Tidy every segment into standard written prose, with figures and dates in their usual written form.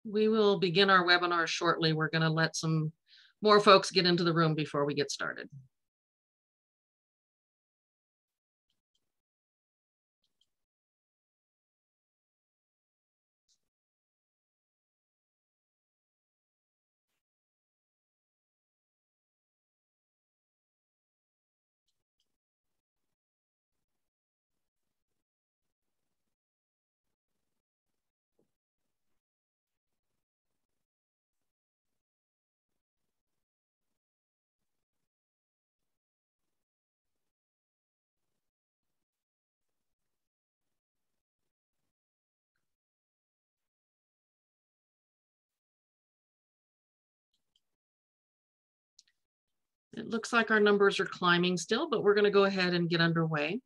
We will begin our webinar shortly. We're going to let some more folks get into the room before we get started. It looks like our numbers are climbing still, but we're going to go ahead and get underway.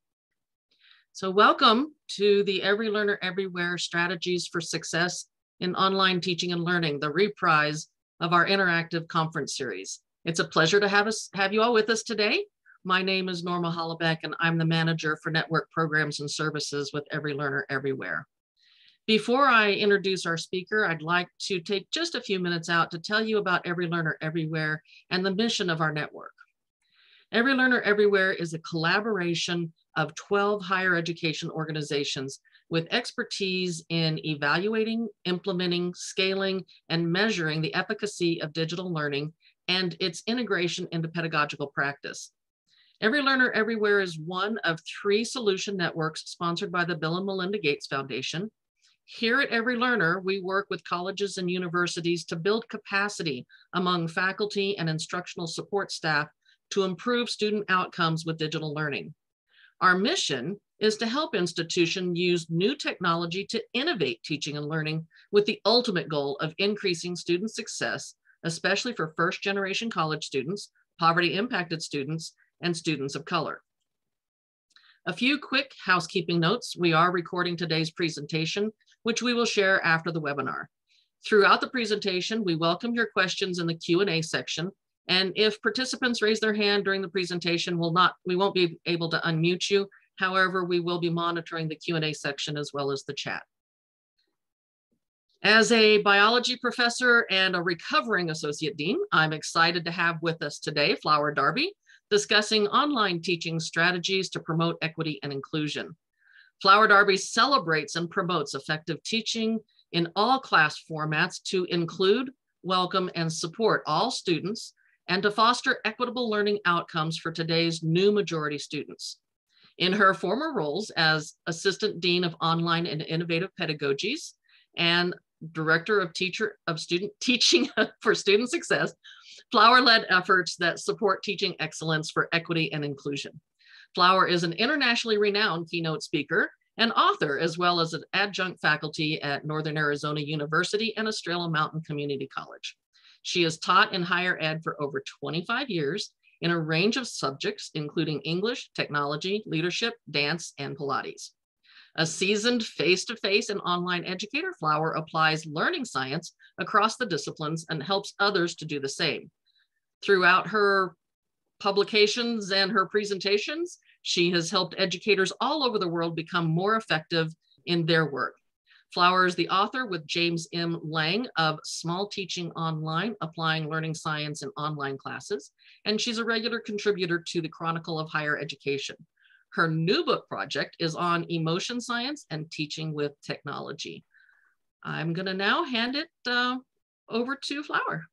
So welcome to the Every Learner Everywhere Strategies for Success in Online Teaching and Learning, the reprise of our interactive conference series. It's a pleasure to have you all with us today. My name is Norma Hollebeck, and I'm the manager for network programs and services with Every Learner Everywhere. Before I introduce our speaker, I'd like to take just a few minutes out to tell you about Every Learner Everywhere and the mission of our network. Every Learner Everywhere is a collaboration of 12 higher education organizations with expertise in evaluating, implementing, scaling, and measuring the efficacy of digital learning and its integration into pedagogical practice. Every Learner Everywhere is one of 3 solution networks sponsored by the Bill and Melinda Gates Foundation. Here at Every Learner, we work with colleges and universities to build capacity among faculty and instructional support staff to improve student outcomes with digital learning. Our mission is to help institutions use new technology to innovate teaching and learning with the ultimate goal of increasing student success, especially for first-generation college students, poverty-impacted students, and students of color. A few quick housekeeping notes. We are recording today's presentation, which we will share after the webinar. Throughout the presentation, we welcome your questions in the Q&A section. And if participants raise their hand during the presentation, we won't be able to unmute you. However, we will be monitoring the Q&A section as well as the chat. As a biology professor and a recovering associate dean, I'm excited to have with us today Flower Darby, discussing online teaching strategies to promote equity and inclusion. Flower Darby celebrates and promotes effective teaching in all class formats to include, welcome, and support all students, and to foster equitable learning outcomes for today's new majority students. In her former roles as Assistant Dean of Online and Innovative Pedagogies and Director of Student Teaching for Student Success, Flower led efforts that support teaching excellence for equity and inclusion. Flower is an internationally renowned keynote speaker and author, as well as an adjunct faculty at Northern Arizona University and Estrella Mountain Community College. She has taught in higher ed for over 25 years in a range of subjects, including English, technology, leadership, dance, and Pilates. A seasoned face-to-face and online educator, Flower applies learning science across the disciplines and helps others to do the same. Throughout her publications and her presentations, she has helped educators all over the world become more effective in their work. Flower is the author with James M. Lang of Small Teaching Online, Applying Learning Science in Online Classes, and she's a regular contributor to the Chronicle of Higher Education. Her new book project is on emotion science and teaching with technology. I'm gonna now hand it over to Flower.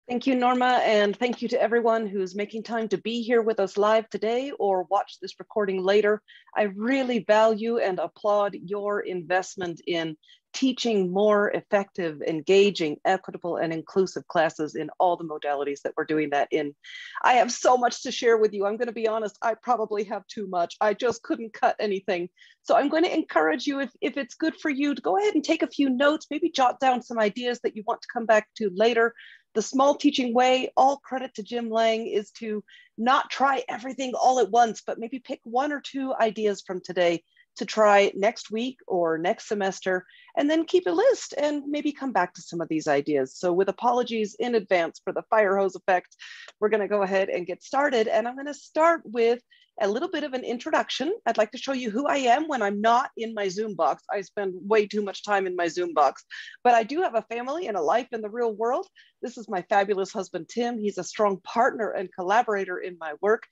Thank you, Norma, and thank you to everyone who's making time to be here with us live today or watch this recording later. I really value and applaud your investment in teaching more effective, engaging, equitable, and inclusive classes in all the modalities that we're doing that in. I have so much to share with you. I'm going to be honest, I probably have too much. I just couldn't cut anything. So I'm going to encourage you, if it's good for you, to go ahead and take a few notes, maybe jot down some ideas that you want to come back to later. The small teaching way, all credit to Jim Lang, is to not try everything all at once, but maybe pick 1 or 2 ideas from today to try next week or next semester, and then keep a list and maybe come back to some of these ideas. So with apologies in advance for the fire hose effect, we're gonna go ahead and get started. And I'm gonna start with a little bit of an introduction. I'd like to show you who I am when I'm not in my Zoom box. I spend way too much time in my Zoom box, but I do have a family and a life in the real world. This is my fabulous husband, Tim. He's a strong partner and collaborator in my work.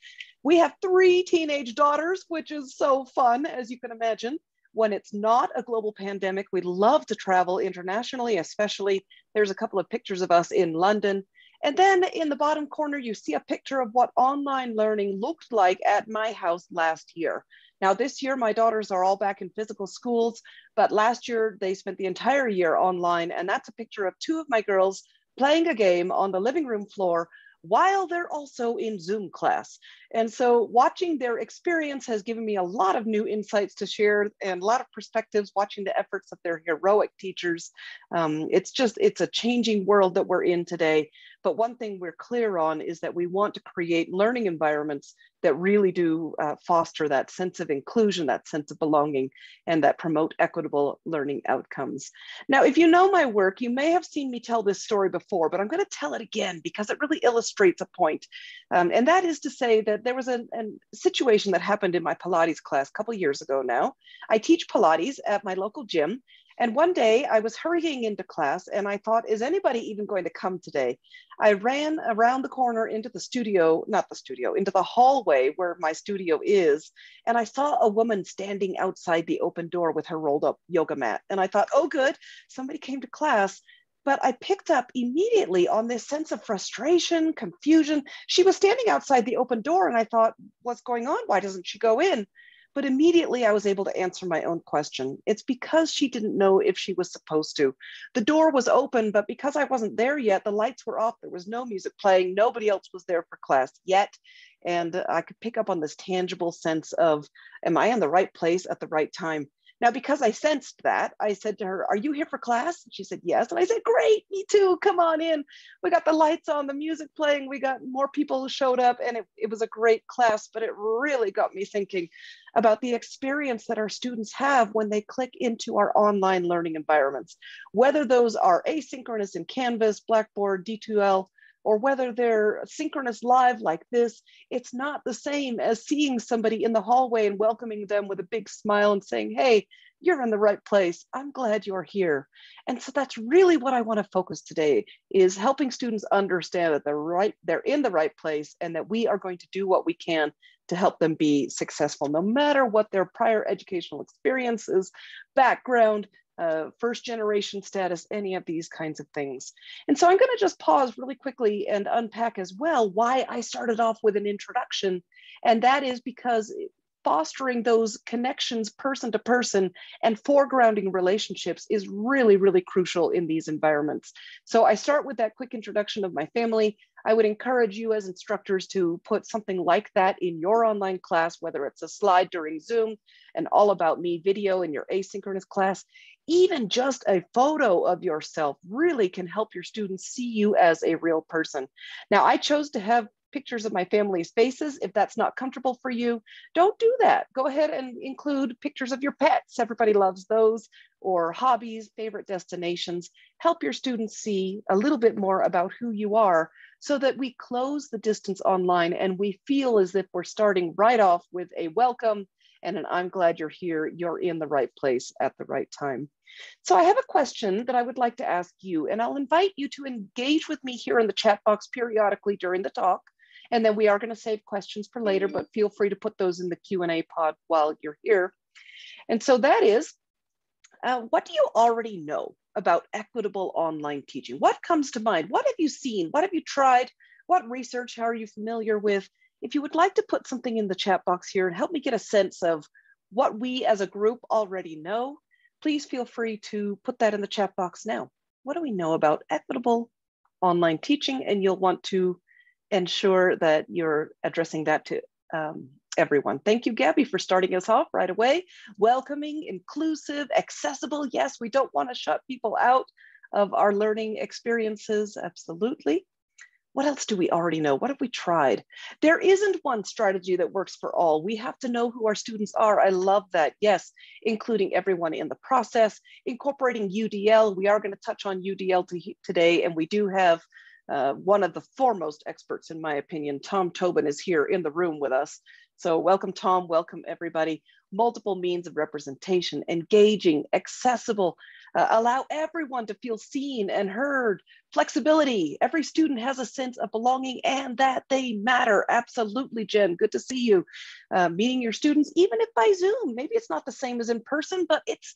We have 3 teenage daughters, which is so fun, as you can imagine. When it's not a global pandemic, we love to travel internationally, especially there's a couple of pictures of us in London. And then in the bottom corner, you see a picture of what online learning looked like at my house last year. Now this year, my daughters are all back in physical schools, but last year they spent the entire year online. And that's a picture of 2 of my girls playing a game on the living room floor while they're also in Zoom class. And so watching their experience has given me a lot of new insights to share and a lot of perspectives watching the efforts of their heroic teachers. It's a changing world that we're in today. But one thing we're clear on is that we want to create learning environments that really do foster that sense of inclusion, that sense of belonging, and that promote equitable learning outcomes. Now, if you know my work, you may have seen me tell this story before, but I'm going to tell it again because it really illustrates a point. And that is to say that there was a situation that happened in my Pilates class a couple years ago now. I teach Pilates at my local gym. And one day I was hurrying into class and I thought, is anybody even going to come today? I ran around the corner into the studio, not the studio, into the hallway where my studio is. And I saw a woman standing outside the open door with her rolled up yoga mat. And I thought, oh, good, somebody came to class. But I picked up immediately on this sense of frustration, confusion. She was standing outside the open door and I thought, what's going on? Why doesn't she go in? But immediately I was able to answer my own question. It's because she didn't know if she was supposed to. The door was open, but because I wasn't there yet, the lights were off, there was no music playing, nobody else was there for class yet. And I could pick up on this tangible sense of, am I in the right place at the right time? Now, because I sensed that, I said to her, are you here for class? She said, yes. And I said, great, me too, come on in. We got the lights on, the music playing, we got more people who showed up, and it was a great class, but it really got me thinking about the experience that our students have when they click into our online learning environments, whether those are asynchronous in Canvas, Blackboard, D2L, or whether they're synchronous live like this. It's not the same as seeing somebody in the hallway and welcoming them with a big smile and saying, hey, you're in the right place. I'm glad you're here. And so that's really what I want to focus today, is helping students understand that they're in the right place and that we are going to do what we can to help them be successful, no matter what their prior educational experiences, background, first generation status, any of these kinds of things. And so I'm going to just pause really quickly and unpack as well why I started off with an introduction. And that is because fostering those connections person to person and foregrounding relationships is really, really crucial in these environments. So I start with that quick introduction of my family. I would encourage you as instructors to put something like that in your online class, whether it's a slide during Zoom, an all about me video in your asynchronous class. Even just a photo of yourself really can help your students see you as a real person. Now, I chose to have pictures of my family's faces. If that's not comfortable for you, don't do that. Go ahead and include pictures of your pets. Everybody loves those, or hobbies, favorite destinations. Help your students see a little bit more about who you are so that we close the distance online and we feel as if we're starting right off with a welcome and an I'm glad you're here, you're in the right place at the right time. So I have a question that I would like to ask you, and I'll invite you to engage with me here in the chat box periodically during the talk. And then we are going to save questions for later, but feel free to put those in the Q&A pod while you're here. And so that is, what do you already know about equitable online teaching? What comes to mind? What have you seen? What have you tried? What research are you familiar with? If you would like to put something in the chat box here and help me get a sense of what we as a group already know, please feel free to put that in the chat box now. What do we know about equitable online teaching? And you'll want to ensure that you're addressing that to everyone. Thank you, Gabby, for starting us off right away. Welcoming, inclusive, accessible. Yes, we don't want to shut people out of our learning experiences. Absolutely. What else do we already know? What have we tried? There isn't one strategy that works for all. We have to know who our students are. I love that. Yes, including everyone in the process, incorporating UDL. We are going to touch on UDL today, and we do have one of the foremost experts, in my opinion. Tom Tobin is here in the room with us. So welcome, Tom, welcome everybody. Multiple means of representation, engaging, accessible, allow everyone to feel seen and heard, flexibility. Every student has a sense of belonging and that they matter. Absolutely, Jen, good to see you. Meeting your students, even if by Zoom, maybe it's not the same as in person, but it's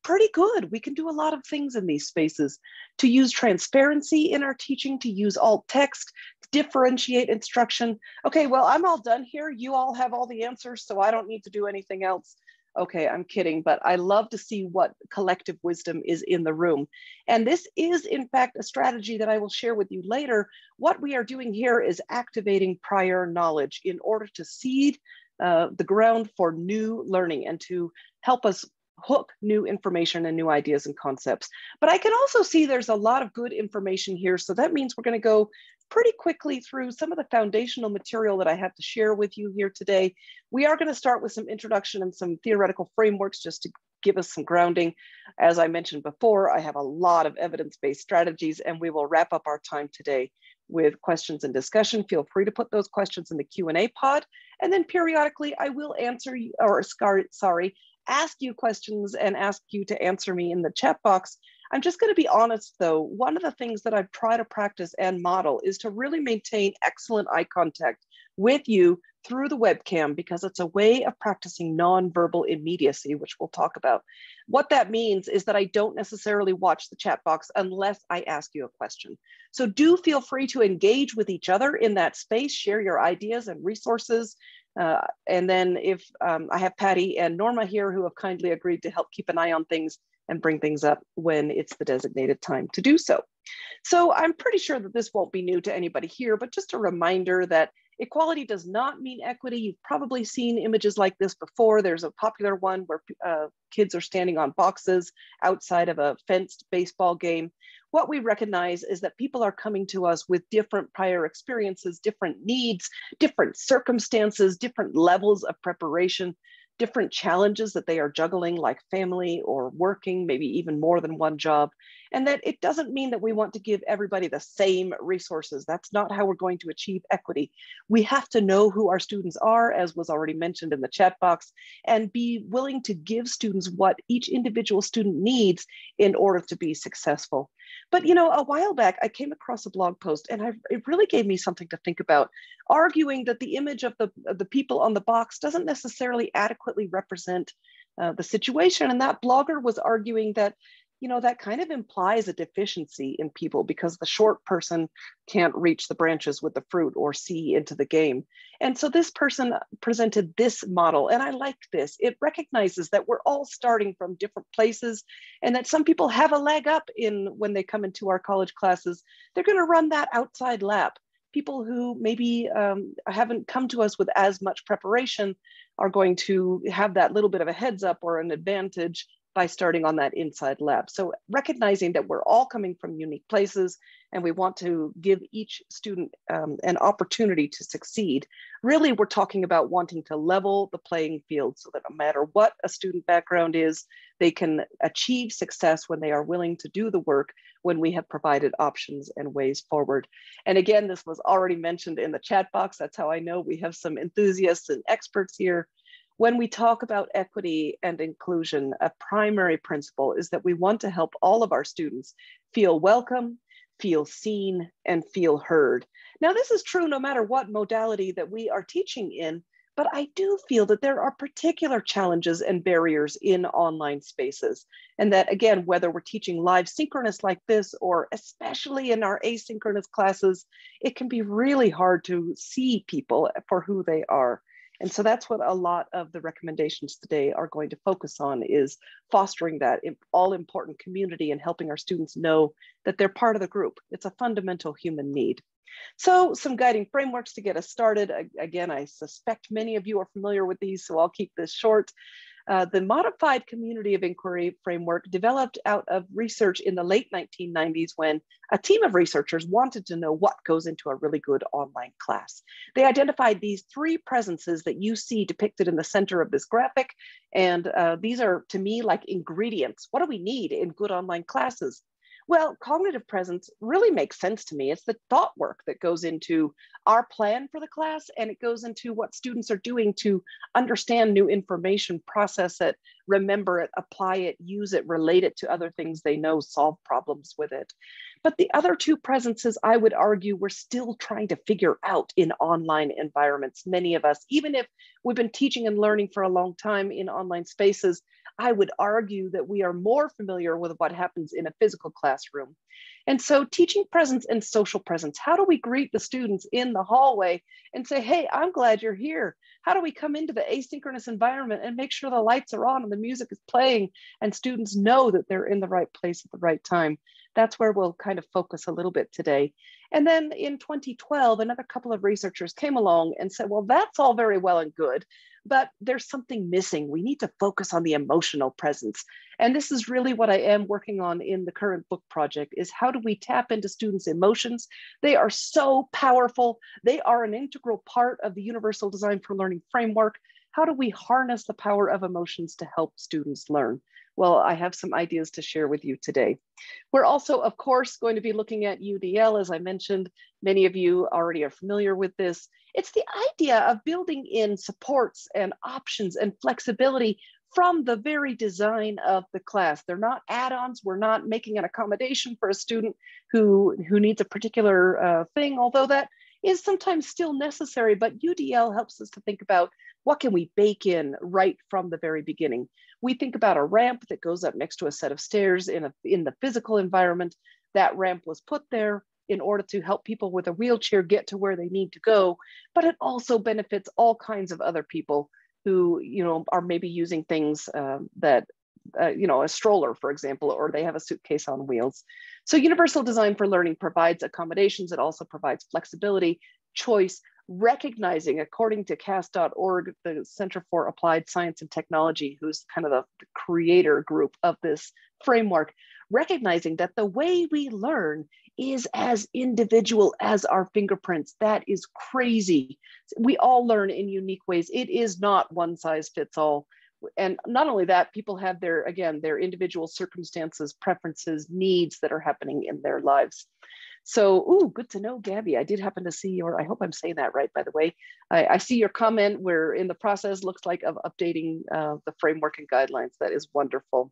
pretty good. We can do a lot of things in these spaces. To use transparency in our teaching, to use alt text, differentiate instruction. Okay, well, I'm all done here. You all have all the answers, so I don't need to do anything else. Okay, I'm kidding, but I love to see what collective wisdom is in the room. And this is, in fact, a strategy that I will share with you later. What we are doing here is activating prior knowledge in order to seed the ground for new learning and to help us hook new information and new ideas and concepts. But I can also see there's a lot of good information here. So that means we're going to go pretty quickly through some of the foundational material that I have to share with you here today. We are going to start with some introduction and some theoretical frameworks just to give us some grounding. As I mentioned before, I have a lot of evidence-based strategies, and we will wrap up our time today with questions and discussion. Feel free to put those questions in the Q&A pod, and then periodically I will answer you, or sorry, ask you questions and ask you to answer me in the chat box. I'm just going to be honest though, one of the things that I try to practice and model is to really maintain excellent eye contact with you through the webcam, because it's a way of practicing nonverbal immediacy, which we'll talk about. What that means is that I don't necessarily watch the chat box unless I ask you a question. So do feel free to engage with each other in that space, share your ideas and resources. And then if I have Patty and Norma here who have kindly agreed to help keep an eye on things and bring things up when it's the designated time to do so. So I'm pretty sure that this won't be new to anybody here, but just a reminder that equality does not mean equity. You've probably seen images like this before. There's a popular one where kids are standing on boxes outside of a fenced baseball game. What we recognize is that people are coming to us with different prior experiences, different needs, different circumstances, different levels of preparation, different challenges that they are juggling, like family or working, maybe even more than one job. And that it doesn't mean that we want to give everybody the same resources. That's not how we're going to achieve equity. We have to know who our students are, as was already mentioned in the chat box, and be willing to give students what each individual student needs in order to be successful. But you know, a while back, I came across a blog post and it really gave me something to think about, arguing that the image of the people on the box doesn't necessarily adequately represent the situation. And that blogger was arguing that, you know, that kind of implies a deficiency in people because the short person can't reach the branches with the fruit or see into the game. And so this person presented this model, and I liked this. It recognizes that we're all starting from different places and that some people have a leg up in when they come into our college classes. They're going to run that outside lap. People who maybe haven't come to us with as much preparation are going to have that little bit of a heads up or an advantage by starting on that inside lab. So recognizing that we're all coming from unique places and we want to give each student an opportunity to succeed. Really, we're talking about wanting to level the playing field so that no matter what a student background is, they can achieve success when they are willing to do the work, when we have provided options and ways forward. And again, this was already mentioned in the chat box. That's how I know we have some enthusiasts and experts here. When we talk about equity and inclusion, a primary principle is that we want to help all of our students feel welcome, feel seen, and feel heard. Now, this is true no matter what modality that we are teaching in, but I do feel that there are particular challenges and barriers in online spaces. And that, again, whether we're teaching live synchronous like this, or especially in our asynchronous classes, it can be really hard to see people for who they are. And so that's what a lot of the recommendations today are going to focus on, is fostering that all important community and helping our students know that they're part of the group. It's a fundamental human need. So some guiding frameworks to get us started. Again, I suspect many of you are familiar with these, so I'll keep this short. The modified community of inquiry framework developed out of research in the late 1990s when a team of researchers wanted to know what goes into a really good online class. They identified these three presences that you see depicted in the center of this graphic. And these are, to me, like ingredients. What do we need in good online classes? Well, cognitive presence really makes sense to me. It's the thought work that goes into our plan for the class, and it goes into what students are doing to understand new information, process it, remember it, apply it, use it, relate it to other things they know, solve problems with it. But the other two presences, I would argue, we're still trying to figure out in online environments. Many of us, even if we've been teaching and learning for a long time in online spaces, I would argue that we are more familiar with what happens in a physical classroom. And so teaching presence and social presence, how do we greet the students in the hallway and say, hey, I'm glad you're here? How do we come into the asynchronous environment and make sure the lights are on and the music is playing and students know that they're in the right place at the right time? That's where we'll kind of focus a little bit today. And then in 2012, another couple of researchers came along and said, well, that's all very well and good, but there's something missing. We need to focus on the emotional presence. And this is really what I am working on in the current book project, is how do we tap into students' emotions? They are so powerful. They are an integral part of the Universal Design for Learning framework. How do we harness the power of emotions to help students learn? Well, I have some ideas to share with you today. We're also, of course, going to be looking at UDL, as I mentioned. Many of you already are familiar with this. It's the idea of building in supports and options and flexibility from the very design of the class. They're not add-ons. We're not making an accommodation for a student who needs a particular thing, although that is sometimes still necessary. But UDL helps us to think about what can we bake in right from the very beginning. We think about a ramp that goes up next to a set of stairs in the physical environment. That ramp was put there in order to help people with a wheelchair get to where they need to go, but it also benefits all kinds of other people who, are maybe using things a stroller, for example, or they have a suitcase on wheels. So Universal Design for Learning provides accommodations. It also provides flexibility, choice, recognizing, according to CAS.org, the Center for Applied Science and Technology, who's kind of the creator group of this framework, recognizing that the way we learn is as individual as our fingerprints. That is crazy. We all learn in unique ways. It is not one size fits all. And not only that, people have their individual circumstances, preferences, needs that are happening in their lives. So, good to know, Gabby. I did happen to see your, I hope I'm saying that right, by the way. I see your comment. We're in the process, looks like, of updating the framework and guidelines. That is wonderful.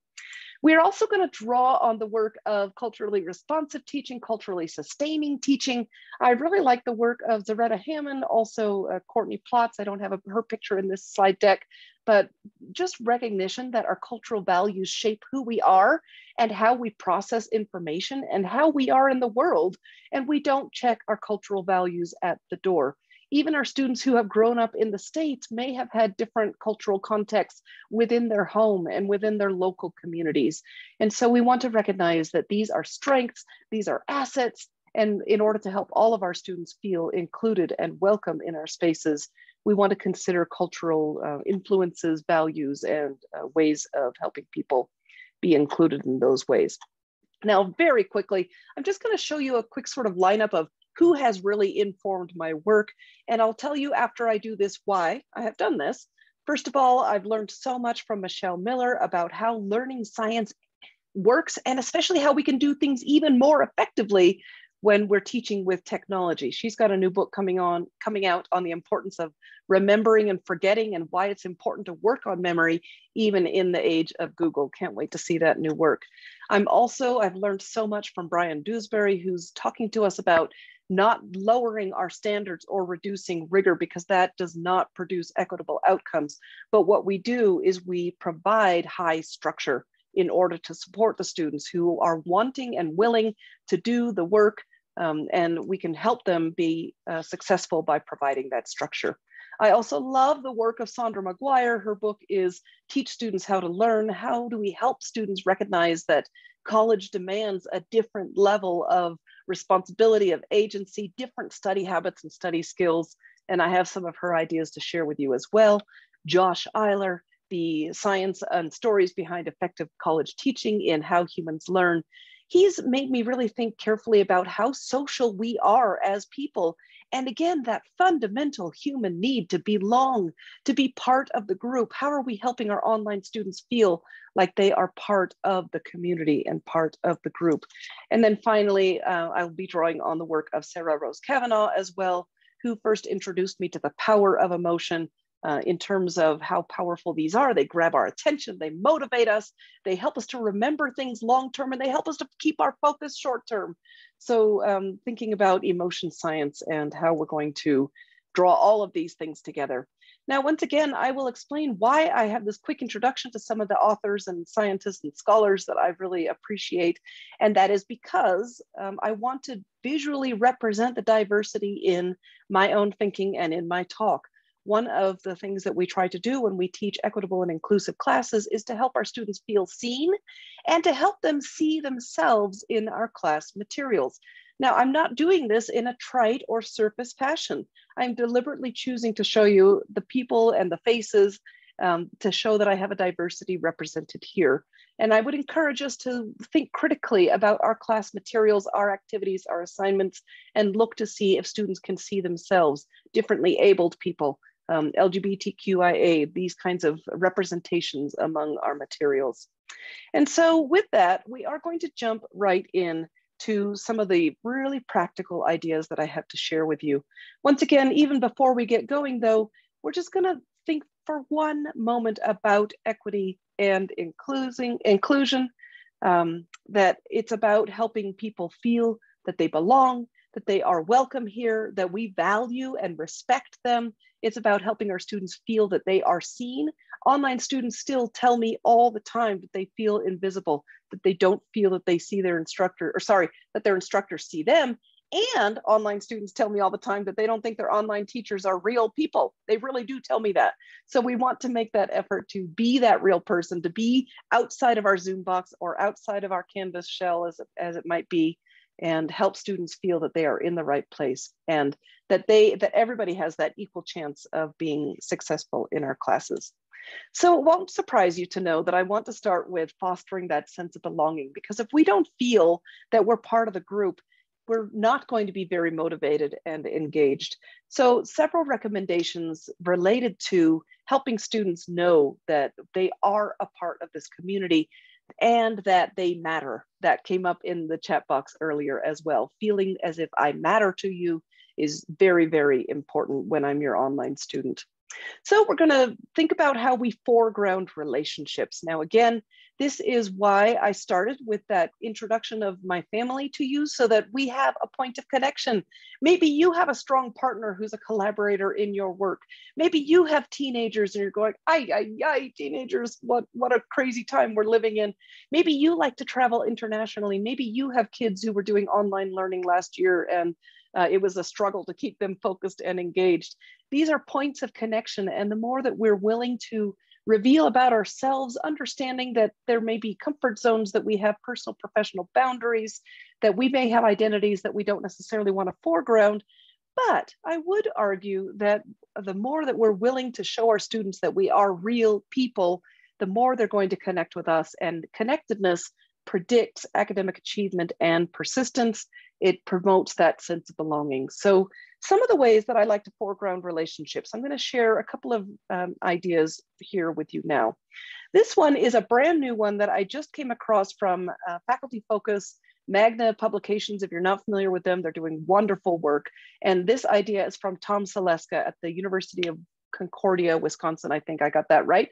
We're also going to draw on the work of culturally responsive teaching, culturally sustaining teaching. I really like the work of Zaretta Hammond, also Courtney Plotz. I don't have her picture in this slide deck, but just recognition that our cultural values shape who we are and how we process information and how we are in the world. And we don't check our cultural values at the door. Even our students who have grown up in the States may have had different cultural contexts within their home and within their local communities. And so we want to recognize that these are strengths, these are assets, and in order to help all of our students feel included and welcome in our spaces, we want to consider cultural influences, values, and ways of helping people be included in those ways. Now, very quickly, I'm just going to show you a quick sort of lineup of who has really informed my work. And I'll tell you after I do this why I have done this. First of all, I've learned so much from Michelle Miller about how learning science works, and especially how we can do things even more effectively when we're teaching with technology. She's got a new book coming out on the importance of remembering and forgetting and why it's important to work on memory, even in the age of Google. Can't wait to see that new work. I've learned so much from Brian Dewsbury, who's talking to us about not lowering our standards or reducing rigor, because that does not produce equitable outcomes. But what we do is we provide high structure in order to support the students who are wanting and willing to do the work, and we can help them be successful by providing that structure. I also love the work of Sandra McGuire. Her book is Teach Students How to Learn. How do we help students recognize that college demands a different level of responsibility, of agency, different study habits and study skills? And I have some of her ideas to share with you as well. Josh Eiler, the science and stories behind effective college teaching in How Humans Learn. He's made me really think carefully about how social we are as people. And again, that fundamental human need to belong, to be part of the group. How are we helping our online students feel like they are part of the community and part of the group? And then finally, I'll be drawing on the work of Sarah Rose Kavanaugh as well, who first introduced me to the power of emotion in terms of how powerful these are. They grab our attention, they motivate us, they help us to remember things long-term, and they help us to keep our focus short-term. So thinking about emotion science and how we're going to draw all of these things together. Now, once again, I will explain why I have this quick introduction to some of the authors and scientists and scholars that I really appreciate. And that is because I want to visually represent the diversity in my own thinking and in my talk. One of the things that we try to do when we teach equitable and inclusive classes is to help our students feel seen and to help them see themselves in our class materials. Now, I'm not doing this in a trite or surface fashion. I'm deliberately choosing to show you the people and the faces to show that I have a diversity represented here. And I would encourage us to think critically about our class materials, our activities, our assignments, and look to see if students can see themselves, differently abled people, LGBTQIA, these kinds of representations among our materials. And so with that, we are going to jump right in to some of the really practical ideas that I have to share with you. Once again, even before we get going though, we're just gonna think for one moment about equity and inclusion, that it's about helping people feel that they belong, that they are welcome here, that we value and respect them. It's about helping our students feel that they are seen. Online students still tell me all the time that they feel invisible, that they don't feel that they see their instructor, or sorry, that their instructors see them. And online students tell me all the time that they don't think their online teachers are real people. They really do tell me that. So we want to make that effort to be that real person, to be outside of our Zoom box or outside of our Canvas shell as it might be, and help students feel that they are in the right place and that everybody has that equal chance of being successful in our classes. So it won't surprise you to know that I want to start with fostering that sense of belonging, because if we don't feel that we're part of the group, we're not going to be very motivated and engaged. So several recommendations related to helping students know that they are a part of this community and that they matter. That came up in the chat box earlier as well. Feeling as if I matter to you is very, very important when I'm your online student. So we're going to think about how we foreground relationships. Now, again, this is why I started with that introduction of my family to you, so that we have a point of connection. Maybe you have a strong partner who's a collaborator in your work. Maybe you have teenagers and you're going, ay, teenagers, what a crazy time we're living in. Maybe you like to travel internationally. Maybe you have kids who were doing online learning last year and it was a struggle to keep them focused and engaged. These are points of connection, and the more that we're willing to reveal about ourselves, understanding that there may be comfort zones, that we have personal professional boundaries, that we may have identities that we don't necessarily want to foreground. But I would argue that the more that we're willing to show our students that we are real people, the more they're going to connect with us. And connectedness predicts academic achievement and persistence. It promotes that sense of belonging. So some of the ways that I like to foreground relationships, I'm going to share a couple of ideas here with you now. This one is a brand new one that I just came across from Faculty Focus, Magna Publications. If you're not familiar with them, they're doing wonderful work. And this idea is from Tom Seleska at the University of Concordia, Wisconsin. I think I got that right.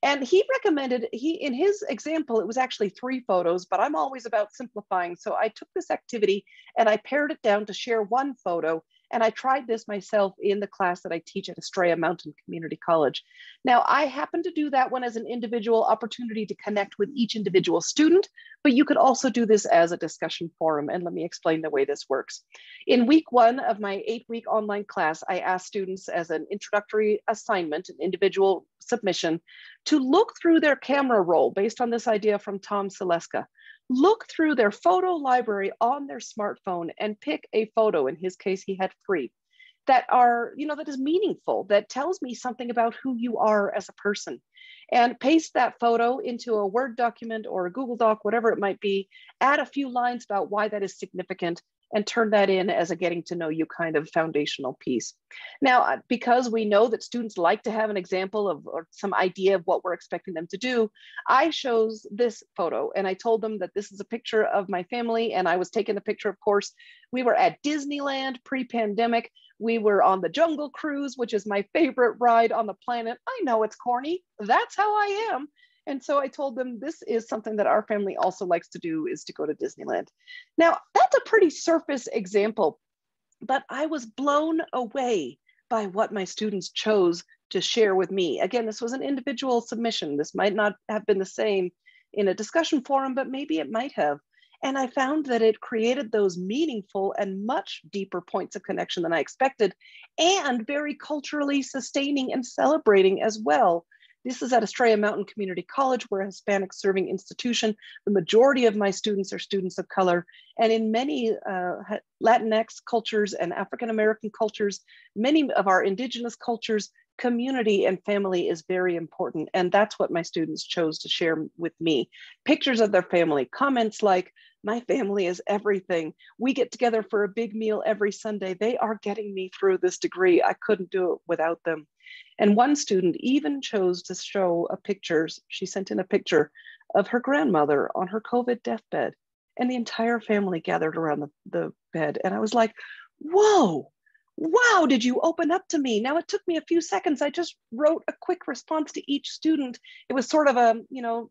And he recommended, in his example, it was actually 3 photos, but I'm always about simplifying. So I took this activity and I pared it down to share 1 photo. And I tried this myself in the class that I teach at Estrella Mountain Community College. Now, I happen to do that one as an individual opportunity to connect with each individual student, but you could also do this as a discussion forum. And let me explain the way this works. In week 1 of my 8-week online class, I asked students as an introductory assignment, an individual submission, to look through their camera roll based on this idea from Tom Seleska. Look through their photo library on their smartphone and pick a photo. In his case, he had 3. that are, that is meaningful, that tells me something about who you are as a person. And paste that photo into a Word document or a Google Doc, whatever it might be, add a few lines about why that is significant, and turn that in as a getting to know you kind of foundational piece. Now, because we know that students like to have an example of or some idea of what we're expecting them to do, I chose this photo and I told them that this is a picture of my family, and I was taking the picture, of course. We were at Disneyland pre-pandemic. We were on the Jungle Cruise, which is my favorite ride on the planet. I know it's corny. That's how I am. And so I told them this is something that our family also likes to do, is to go to Disneyland. Now, that's a pretty surface example, but I was blown away by what my students chose to share with me. Again, this was an individual submission. This might not have been the same in a discussion forum, but maybe it might have. And I found that it created those meaningful and much deeper points of connection than I expected, and very culturally sustaining and celebrating as well. This is at Estrella Mountain Community College. We're a Hispanic serving institution. The majority of my students are students of color. And in many Latinx cultures and African-American cultures, many of our indigenous cultures, community and family is very important. And that's what my students chose to share with me. Pictures of their family, comments like, my family is everything. We get together for a big meal every Sunday. They are getting me through this degree. I couldn't do it without them. And one student even chose to show a picture. She sent in a picture of her grandmother on her COVID deathbed, and the entire family gathered around the bed. And I was like, whoa, wow, did you open up to me? Now, it took me a few seconds. I just wrote a quick response to each student. It was sort of a,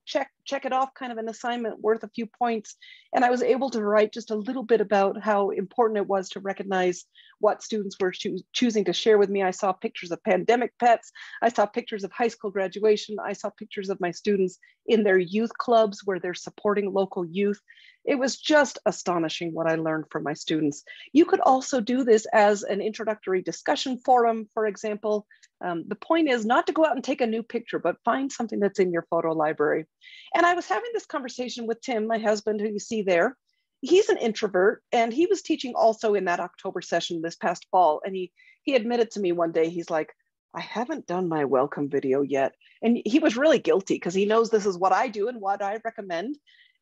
check it off kind of an assignment worth a few points. And I was able to write just a little bit about how important it was to recognize what students were choosing to share with me. I saw pictures of pandemic pets. I saw pictures of high school graduation. I saw pictures of my students in their youth clubs where they're supporting local youth. It was just astonishing what I learned from my students. You could also do this as an introductory discussion forum, for example. The point is not to go out and take a new picture, but find something that's in your photo library. And I was having this conversation with Tim, my husband, who you see there. He's an introvert, and he was teaching also in that October session this past fall. And he admitted to me one day, he's like, I haven't done my welcome video yet. And he was really guilty because he knows this is what I do and what I recommend.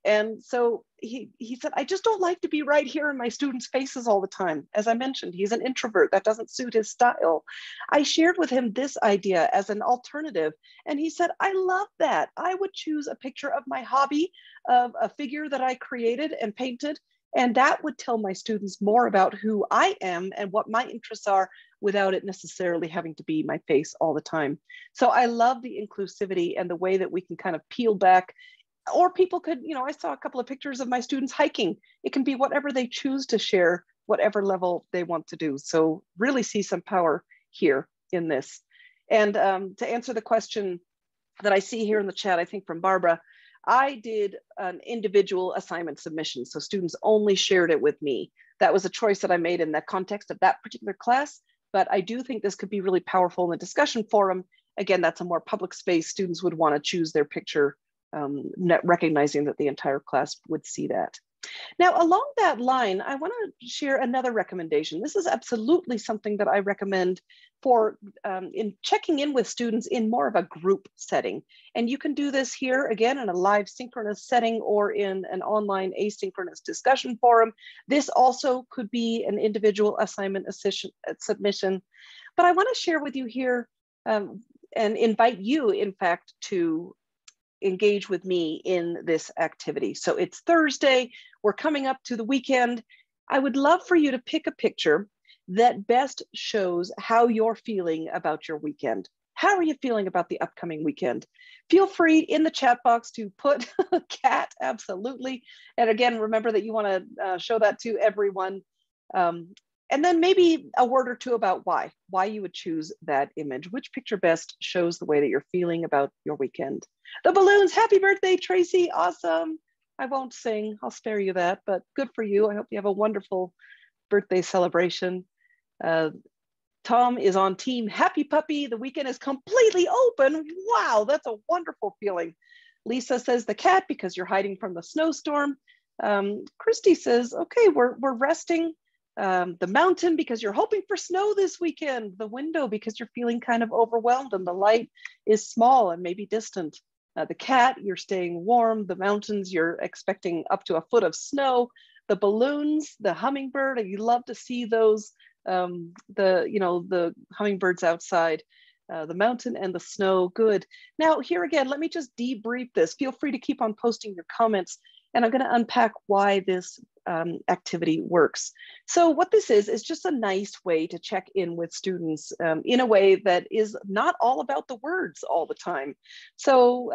And so he said, I just don't like to be right here in my students' faces all the time. As I mentioned, he's an introvert. That doesn't suit his style. I shared with him this idea as an alternative. And he said, I love that. I would choose a picture of my hobby, of a figure that I created and painted. And that would tell my students more about who I am and what my interests are without it necessarily having to be my face all the time. So I love the inclusivity and the way that we can kind of peel back. Or people could, I saw a couple of pictures of my students hiking. It can be whatever they choose to share, whatever level they want to do. So really see some power here in this. And to answer the question that I see here in the chat, I think from Barbara, I did an individual assignment submission. So students only shared it with me. That was a choice that I made in the context of that particular class. But I do think this could be really powerful in the discussion forum. Again, that's a more public space. Students would want to choose their picture, recognizing that the entire class would see that. Now, along that line, I want to share another recommendation. This is absolutely something that I recommend for in checking in with students in more of a group setting. And you can do this here, again, in a live synchronous setting or in an online asynchronous discussion forum. This also could be an individual assignment submission. But I want to share with you here and invite you, in fact, to engage with me in this activity. So it's Thursday, we're coming up to the weekend. I would love for you to pick a picture that best shows how you're feeling about your weekend. How are you feeling about the upcoming weekend? Feel free in the chat box to put a cat, absolutely. And again, remember that you want to show that to everyone. And then maybe a word or two about why you would choose that image. Which picture best shows the way that you're feeling about your weekend? The balloons, happy birthday, Tracy, awesome. I won't sing, I'll spare you that, but good for you. I hope you have a wonderful birthday celebration. Tom is on team happy puppy. The weekend is completely open. Wow, that's a wonderful feeling. Lisa says the cat because you're hiding from the snowstorm. Christy says, okay, we're resting. the mountain because you're hoping for snow this weekend, the window because you're feeling kind of overwhelmed and the light is small and maybe distant. The cat, you're staying warm. The mountains, you're expecting up to a foot of snow. The balloons, the hummingbird, you love to see those, the hummingbirds outside. The mountain and the snow, good. Now here again, let me just debrief this. Feel free to keep on posting your comments, and I'm going to unpack why this activity works. So what this is just a nice way to check in with students in a way that is not all about the words all the time. So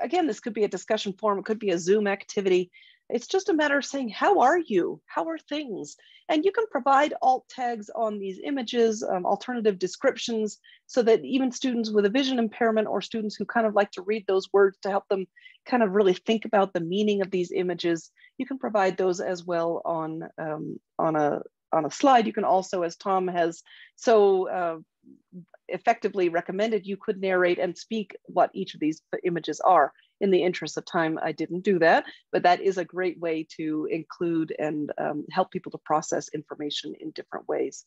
again, this could be a discussion forum, it could be a Zoom activity. It's just a matter of saying, how are you? How are things? And you can provide alt tags on these images, alternative descriptions, so that even students with a vision impairment or students who kind of like to read those words to help them kind of really think about the meaning of these images, you can provide those as well on a slide. You can also, as Tom has so effectively recommended, you could narrate and speak what each of these images are. In the interest of time, I didn't do that, but that is a great way to include and help people to process information in different ways.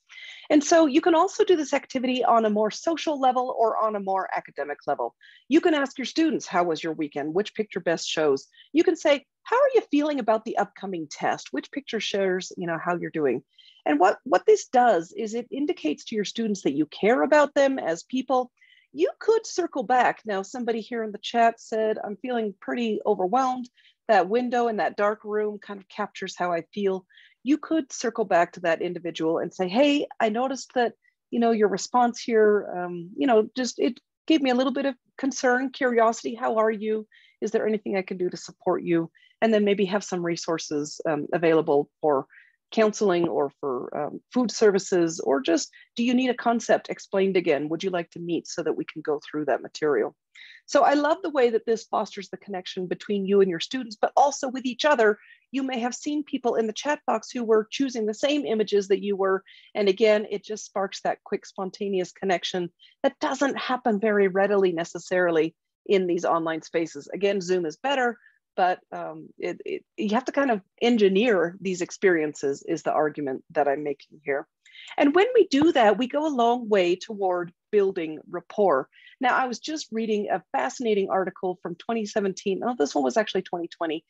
And so you can also do this activity on a more social level or on a more academic level. You can ask your students, how was your weekend? Which picture best shows? You can say, how are you feeling about the upcoming test? Which picture shares, how you're doing? And what this does is it indicates to your students that you care about them as people. You could circle back. Now, somebody here in the chat said, I'm feeling pretty overwhelmed. That window in that dark room kind of captures how I feel. You could circle back to that individual and say, hey, I noticed that, your response here, it gave me a little bit of concern, curiosity. How are you? Is there anything I can do to support you? And then maybe have some resources available for counseling or for food services, or just, do you need a concept explained again? Would you like to meet so that we can go through that material? So I love the way that this fosters the connection between you and your students, but also with each other. You may have seen people in the chat box who were choosing the same images that you were. And again, it just sparks that quick, spontaneous connection that doesn't happen very readily necessarily in these online spaces. Again, Zoom is better, but you have to kind of engineer these experiences is the argument that I'm making here. And when we do that, we go a long way toward building rapport. Now, I was just reading a fascinating article from 2017. Oh, this one was actually 2020.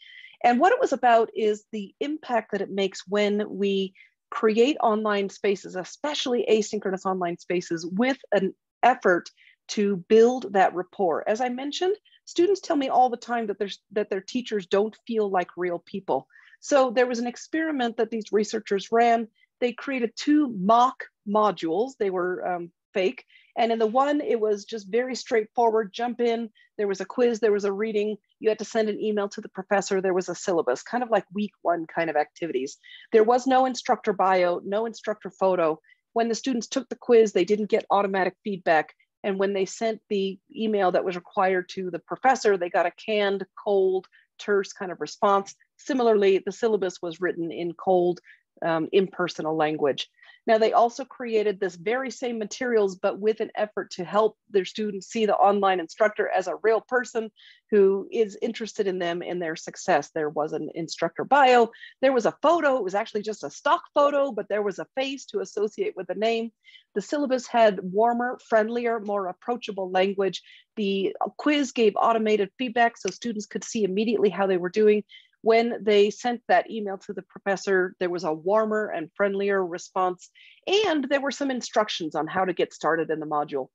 And what it was about is the impact that it makes when we create online spaces, especially asynchronous online spaces, with an effort to build that rapport. As I mentioned, students tell me all the time that their teachers don't feel like real people. So there was an experiment that these researchers ran. They created 2 mock modules. They were fake. And in the one, it was just very straightforward, jump in. There was a quiz, there was a reading. You had to send an email to the professor. There was a syllabus, kind of like week 1 kind of activities. There was no instructor bio, no instructor photo. When the students took the quiz, they didn't get automatic feedback. And when they sent the email that was required to the professor, they got a canned, cold, terse kind of response. Similarly, the syllabus was written in cold, impersonal language. Now, they also created this very same materials, but with an effort to help their students see the online instructor as a real person who is interested in them and their success. There was an instructor bio. There was a photo. It was actually just a stock photo, but there was a face to associate with the name. The syllabus had warmer, friendlier, more approachable language. The quiz gave automated feedback so students could see immediately how they were doing. When they sent that email to the professor, there was a warmer and friendlier response, and there were some instructions on how to get started in the module.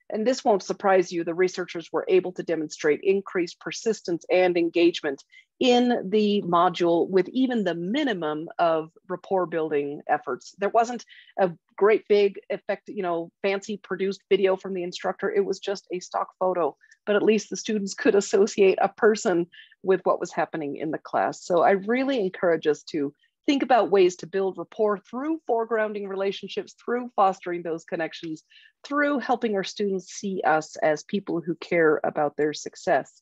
And this won't surprise you, the researchers were able to demonstrate increased persistence and engagement in the module with even the minimum of rapport building efforts. There wasn't a great big effect, fancy produced video from the instructor. It was just a stock photo, but at least the students could associate a person with what was happening in the class. So I really encourage us to think about ways to build rapport through foregrounding relationships, through fostering those connections, through helping our students see us as people who care about their success.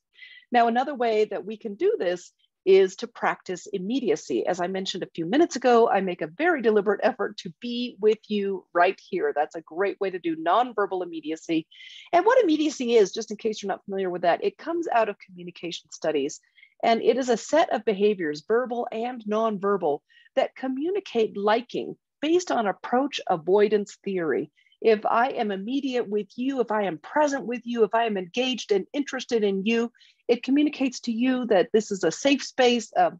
Now, another way that we can do this is to practice immediacy. As I mentioned a few minutes ago, I make a very deliberate effort to be with you right here. That's a great way to do nonverbal immediacy. And what immediacy is, just in case you're not familiar with that, it comes out of communication studies. And it is a set of behaviors, verbal and nonverbal, that communicate liking, based on approach avoidance theory. If I am immediate with you, if I am present with you, if I am engaged and interested in you, it communicates to you that this is a safe space, a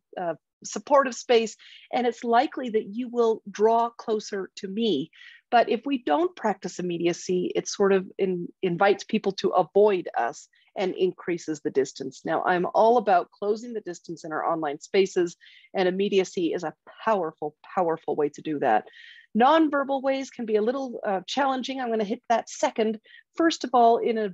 supportive space, and it's likely that you will draw closer to me. But if we don't practice immediacy, it sort of invites people to avoid us and increases the distance. Now, I'm all about closing the distance in our online spaces, and immediacy is a powerful, powerful way to do that. Nonverbal ways can be a little challenging. I'm going to hit that second. First of all, in a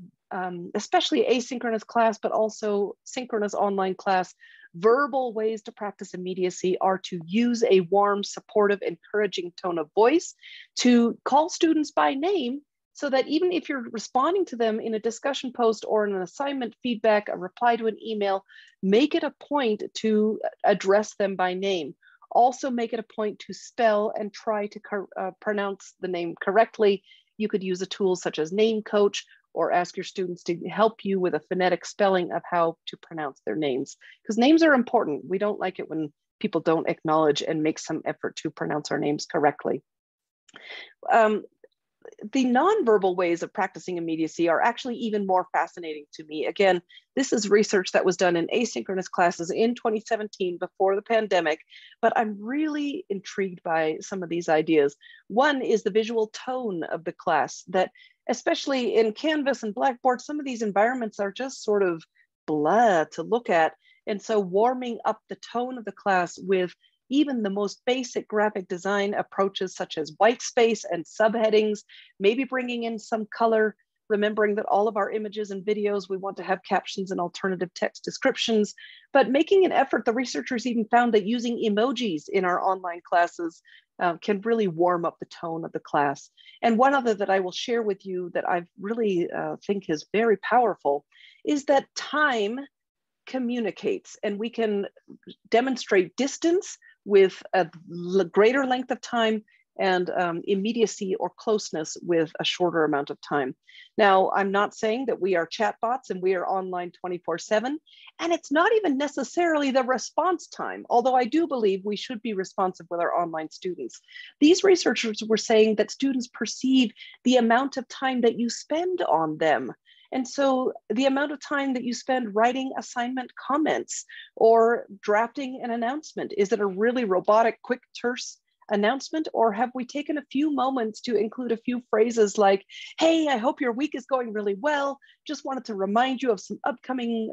especially asynchronous class, but also synchronous online class, verbal ways to practice immediacy are to use a warm, supportive, encouraging tone of voice, to call students by name, so that even if you're responding to them in a discussion post or in an assignment feedback, a reply to an email, make it a point to address them by name. Also make it a point to spell and try to pronounce the name correctly. You could use a tool such as Name Coach, or ask your students to help you with a phonetic spelling of how to pronounce their names, because names are important. We don't like it when people don't acknowledge and make some effort to pronounce our names correctly. The nonverbal ways of practicing immediacy are actually even more fascinating to me. Again, this is research that was done in asynchronous classes in 2017 before the pandemic, but I'm really intrigued by some of these ideas. One is the visual tone of the class, that especially in Canvas and Blackboard, some of these environments are just sort of blah to look at. And so warming up the tone of the class with even the most basic graphic design approaches such as white space and subheadings, maybe bringing in some color, remembering that all of our images and videos, we want to have captions and alternative text descriptions, but making an effort. The researchers even found that using emojis in our online classes can really warm up the tone of the class. And one other that I will share with you that I really think is very powerful is that time communicates, and we can demonstrate distance with a greater length of time and immediacy or closeness with a shorter amount of time. Now, I'm not saying that we are chatbots and we are online 24/7, and it's not even necessarily the response time, although I do believe we should be responsive with our online students. These researchers were saying that students perceive the amount of time that you spend on them. And so the amount of time that you spend writing assignment comments or drafting an announcement, is it a really robotic, quick, terse announcement? Or have we taken a few moments to include a few phrases like, hey, I hope your week is going really well. Just wanted to remind you of some upcoming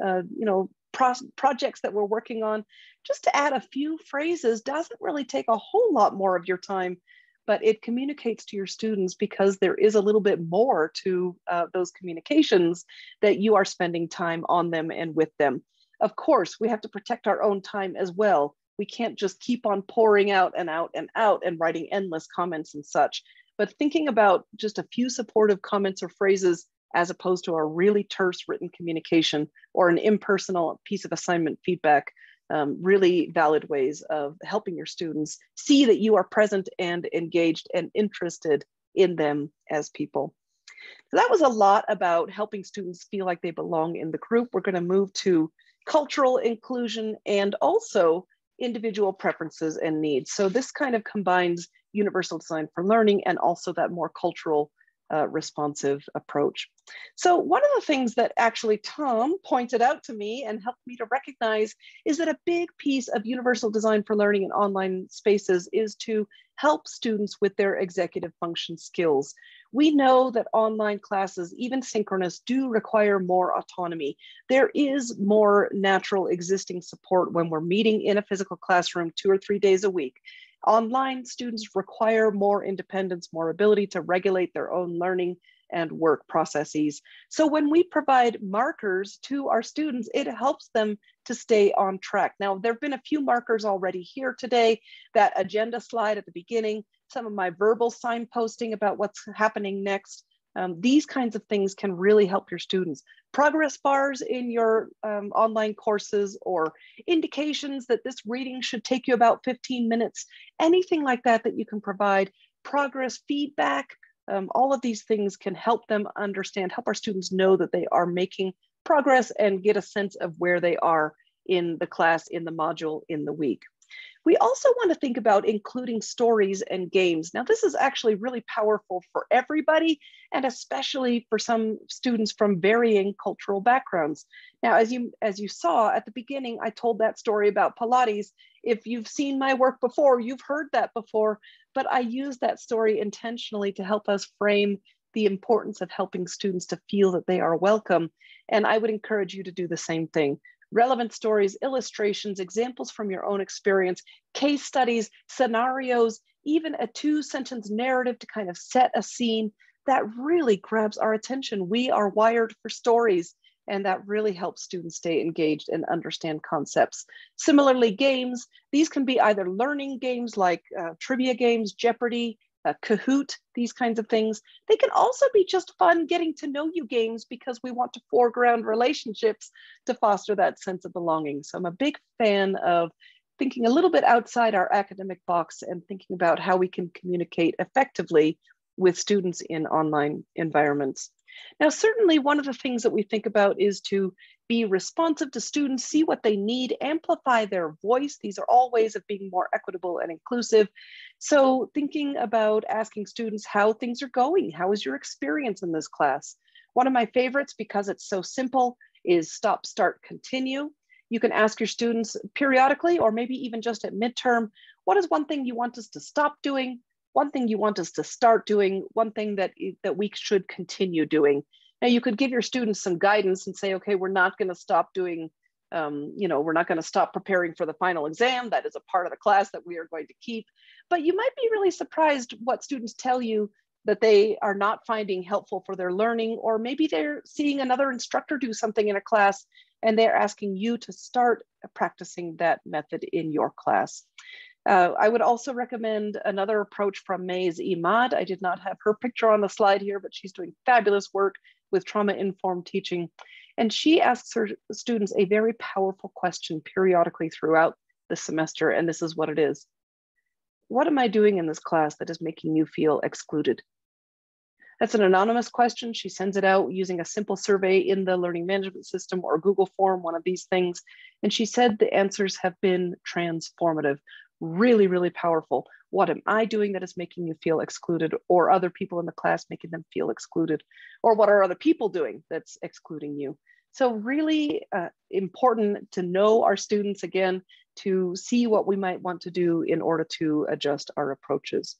projects that we're working on. Just to add a few phrases doesn't really take a whole lot more of your time, but it communicates to your students, because there is a little bit more to those communications, that you are spending time on them and with them. Of course, we have to protect our own time as well. We can't just keep on pouring out and out and out and writing endless comments and such, but thinking about just a few supportive comments or phrases as opposed to a really terse written communication or an impersonal piece of assignment feedback. Really valid ways of helping your students see that you are present and engaged and interested in them as people. So that was a lot about helping students feel like they belong in the group. We're going to move to cultural inclusion and also individual preferences and needs. So this kind of combines universal design for learning and also that more cultural responsive approach. So one of the things that actually Tom pointed out to me and helped me to recognize is that a big piece of universal design for learning in online spaces is to help students with their executive function skills. We know that online classes, even synchronous, do require more autonomy. There is more natural existing support when we're meeting in a physical classroom 2 or 3 days a week. Online, students require more independence, more ability to regulate their own learning and work processes. So when we provide markers to our students, it helps them to stay on track. Now, there have been a few markers already here today, that agenda slide at the beginning, some of my verbal signposting about what's happening next. These kinds of things can really help your students. Progress bars in your online courses, or indications that this reading should take you about 15 minutes, anything like that that you can provide. Progress feedback, all of these things can help them understand, help our students know that they are making progress and get a sense of where they are in the class, in the module, in the week. We also want to think about including stories and games. Now, this is actually really powerful for everybody, and especially for some students from varying cultural backgrounds. Now, as you saw at the beginning, I told that story about Pilates. If you've seen my work before, you've heard that before, but I use that story intentionally to help us frame the importance of helping students to feel that they are welcome. And I would encourage you to do the same thing. Relevant stories, illustrations, examples from your own experience, case studies, scenarios, even a 2-sentence narrative to kind of set a scene, that really grabs our attention. We are wired for stories, and that really helps students stay engaged and understand concepts. Similarly, games, these can be either learning games like trivia games, Jeopardy, Kahoot, these kinds of things. They can also be just fun getting to know you games because we want to foreground relationships to foster that sense of belonging. So I'm a big fan of thinking a little bit outside our academic box and thinking about how we can communicate effectively with students in online environments. Now, certainly one of the things that we think about is to be responsive to students, see what they need, amplify their voice. These are all ways of being more equitable and inclusive. So thinking about asking students how things are going. How was your experience in this class? One of my favorites, because it's so simple, is stop, start, continue. You can ask your students periodically, or maybe even just at midterm, what is one thing you want us to stop doing? One thing you want us to start doing, one thing that we should continue doing. Now, you could give your students some guidance and say, okay, we're not going to stop doing, we're not going to stop preparing for the final exam. That is a part of the class that we are going to keep. But you might be really surprised what students tell you that they are not finding helpful for their learning, or maybe they're seeing another instructor do something in a class and they're asking you to start practicing that method in your class. I would also recommend another approach from May's Imad. I did not have her picture on the slide here, but she's doing fabulous work with trauma-informed teaching. And she asks her students a very powerful question periodically throughout the semester, and this is what it is. What am I doing in this class that is making you feel excluded? That's an anonymous question. She sends it out using a simple survey in the learning management system or Google form, one of these things. And she said the answers have been transformative. Really, really powerful. What am I doing that is making you feel excluded, or other people in the class making them feel excluded? Or what are other people doing that's excluding you? So really important to know our students, again, to see what we might want to do in order to adjust our approaches.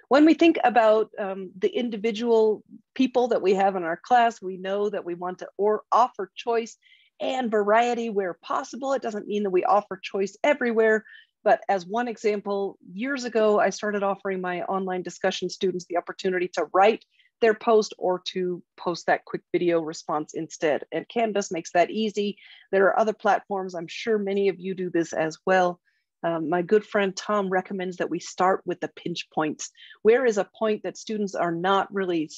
When we think about the individual people that we have in our class, we know that we want to offer choice and variety where possible. It doesn't mean that we offer choice everywhere. But as one example, years ago, I started offering my online discussion students the opportunity to write their post or to post that quick video response instead. And Canvas makes that easy. There are other platforms. I'm sure many of you do this as well. My good friend Tom recommends that we start with the pinch points. Where is a point that students are not really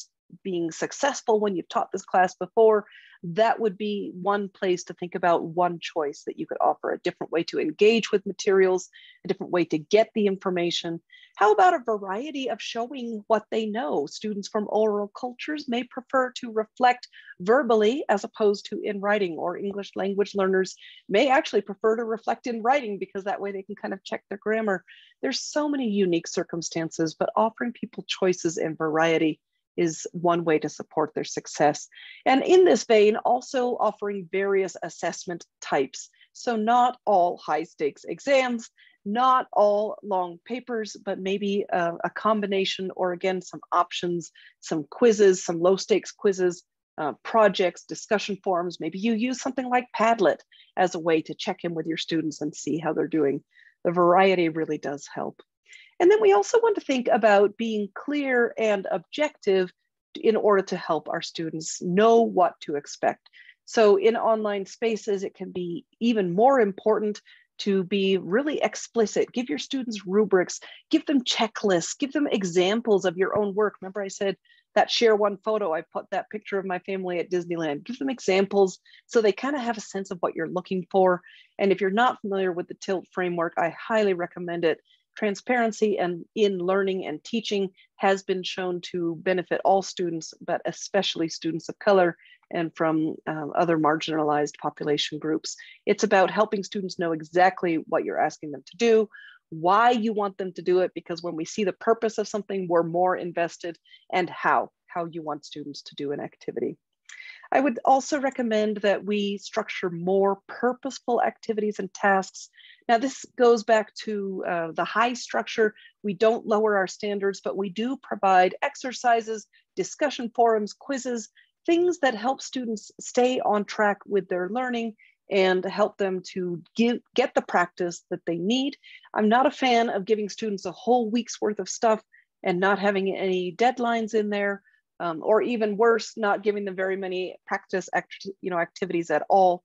being successful when you've taught this class before? That would be one place to think about, one choice that you could offer, a different way to engage with materials, a different way to get the information. How about a variety of showing what they know? Students from oral cultures may prefer to reflect verbally as opposed to in writing, or English language learners may actually prefer to reflect in writing because that way they can kind of check their grammar. There's so many unique circumstances, but offering people choices and variety is one way to support their success. And in this vein, also offering various assessment types. So not all high stakes exams, not all long papers, but maybe a combination, or again, some options, some quizzes, some low stakes quizzes, projects, discussion forums. Maybe you use something like Padlet as a way to check in with your students and see how they're doing. The variety really does help. And then we also want to think about being clear and objective in order to help our students know what to expect. So in online spaces, it can be even more important to be really explicit. Give your students rubrics, give them checklists, give them examples of your own work. Remember I said that share one photo, I put that picture of my family at Disneyland. Give them examples so they kind of have a sense of what you're looking for. And if you're not familiar with the TILT framework, I highly recommend it. transparency and in learning and teaching has been shown to benefit all students, but especially students of color and from other marginalized population groups. It's about helping students know exactly what you're asking them to do, why you want them to do it, because when we see the purpose of something, we're more invested, and how you want students to do an activity. I would also recommend that we structure more purposeful activities and tasks. Now, this goes back to the high structure. We don't lower our standards, but we do provide exercises, discussion forums, quizzes, things that help students stay on track with their learning and help them to get the practice that they need. I'm not a fan of giving students a whole week's worth of stuff and not having any deadlines in there. Or even worse, not giving them very many practice activities at all.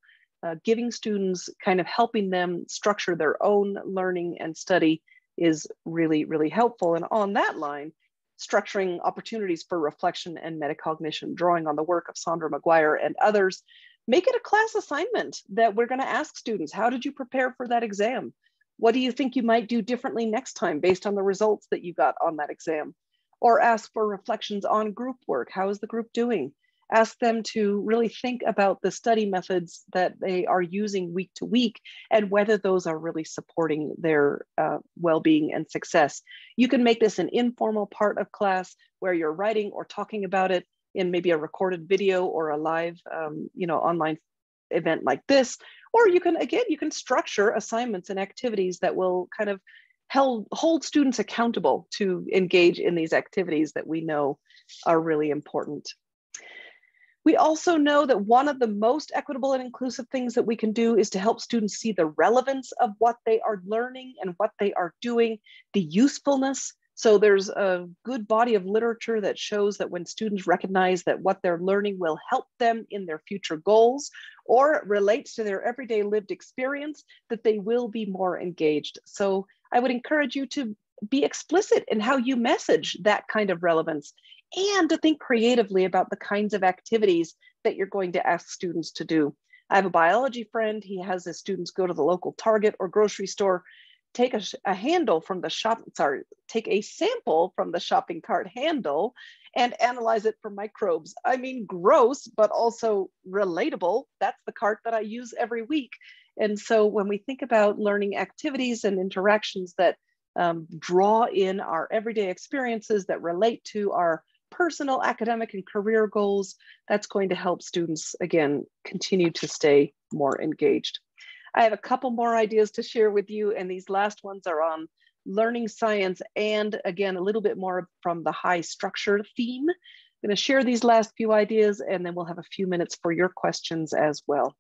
Giving students, kind of helping them structure their own learning and study is really, really helpful. And on that line, structuring opportunities for reflection and metacognition, drawing on the work of Sandra McGuire and others. Make it a class assignment that we're going to ask students, how did you prepare for that exam? What do you think you might do differently next time based on the results that you got on that exam? Or ask for reflections on group work. How is the group doing? Ask them to really think about the study methods that they are using week to week and whether those are really supporting their well-being and success. You can make this an informal part of class where you're writing or talking about it in maybe a recorded video or a live online event like this. Or you can structure assignments and activities that will kind of hold students accountable to engage in these activities that we know are really important. We also know that one of the most equitable and inclusive things that we can do is to help students see the relevance of what they are learning and what they are doing, the usefulness. So there's a good body of literature that shows that when students recognize that what they're learning will help them in their future goals or relates to their everyday lived experience, that they will be more engaged. So I would encourage you to be explicit in how you message that kind of relevance and to think creatively about the kinds of activities that you're going to ask students to do. I have a biology friend. He has his students go to the local Target or grocery store, take a sample from the shopping cart handle and analyze it for microbes. I mean, gross, but also relatable. That's the cart that I use every week. And so when we think about learning activities and interactions that draw in our everyday experiences that relate to our personal, academic, and career goals, that's going to help students, again, continue to stay more engaged. I have a couple more ideas to share with you, and these last ones are on learning science and, again, a little bit more from the high structure theme. I'm going to share these last few ideas, and then we'll have a few minutes for your questions as well.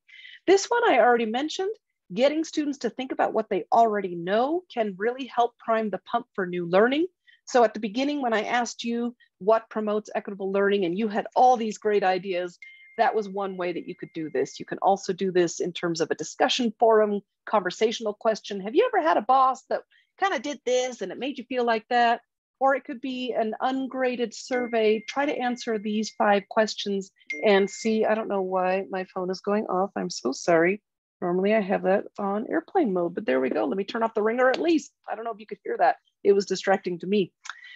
This one I already mentioned. Getting students to think about what they already know can really help prime the pump for new learning. So at the beginning, when I asked you what promotes equitable learning, and you had all these great ideas, that was one way that you could do this. You can also do this in terms of a discussion forum, conversational question. Have you ever had a boss that kind of did this and it made you feel like that? Or it could be an ungraded survey. Try to answer these 5 questions and see. I don't know why my phone is going off. I'm so sorry. Normally I have that on airplane mode, but there we go. Let me turn off the ringer at least. I don't know if you could hear that. It was distracting to me.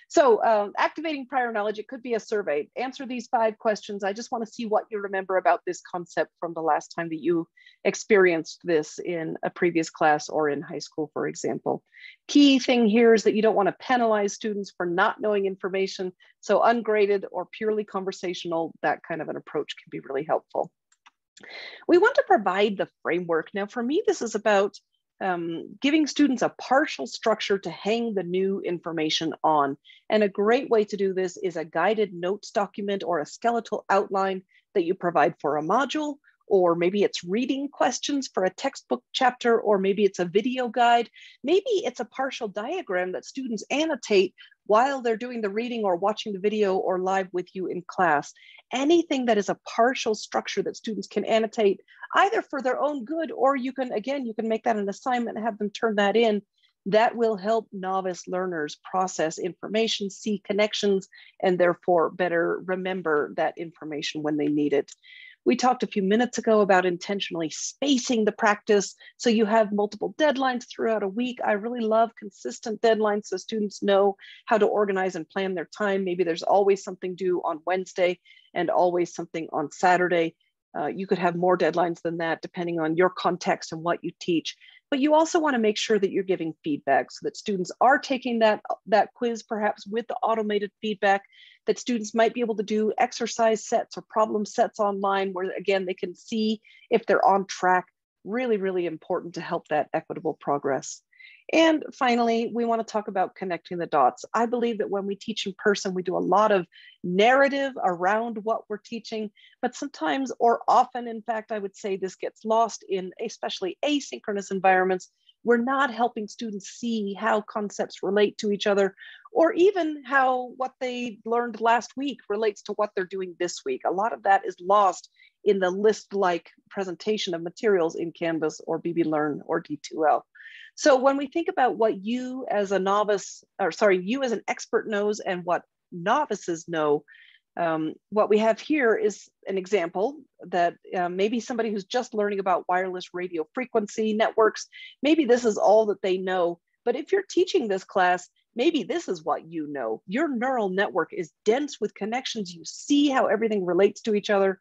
So activating prior knowledge, it could be a survey. Answer these 5 questions. I just want to see what you remember about this concept from the last time that you experienced this in a previous class or in high school, for example. Key thing here is that you don't want to penalize students for not knowing information. So ungraded or purely conversational, that kind of an approach can be really helpful. We want to provide the framework. Now, for me, this is about giving students a partial structure to hang the new information on. And a great way to do this is a guided notes document or a skeletal outline that you provide for a module, or maybe it's reading questions for a textbook chapter, or maybe it's a video guide. Maybe it's a partial diagram that students annotate while they're doing the reading or watching the video or live with you in class. Anything that is a partial structure that students can annotate either for their own good, or you can make that an assignment and have them turn that in. That will help novice learners process information, see connections, and therefore better remember that information when they need it. We talked a few minutes ago about intentionally spacing the practice so you have multiple deadlines throughout a week. I really love consistent deadlines so students know how to organize and plan their time. Maybe there's always something due on Wednesday and always something on Saturday. You could have more deadlines than that depending on your context and what you teach. But you also want to make sure that you're giving feedback so that students are taking that quiz perhaps with the automated feedback, that students might be able to do exercise sets or problem sets online where, again, they can see if they're on track. Really, really important to help that equitable progress. And finally, we want to talk about connecting the dots. I believe that when we teach in person, we do a lot of narrative around what we're teaching, but sometimes, or often, in fact, I would say this gets lost in especially asynchronous environments. We're not helping students see how concepts relate to each other, or even how what they learned last week relates to what they're doing this week. A lot of that is lost in the list-like presentation of materials in Canvas or BB Learn or D2L. So when we think about what you as a novice, or sorry, you as an expert knows and what novices know, what we have here is an example that maybe somebody who's just learning about wireless radio frequency networks, maybe this is all that they know. But if you're teaching this class, maybe this is what you know. Your neural network is dense with connections. You see how everything relates to each other.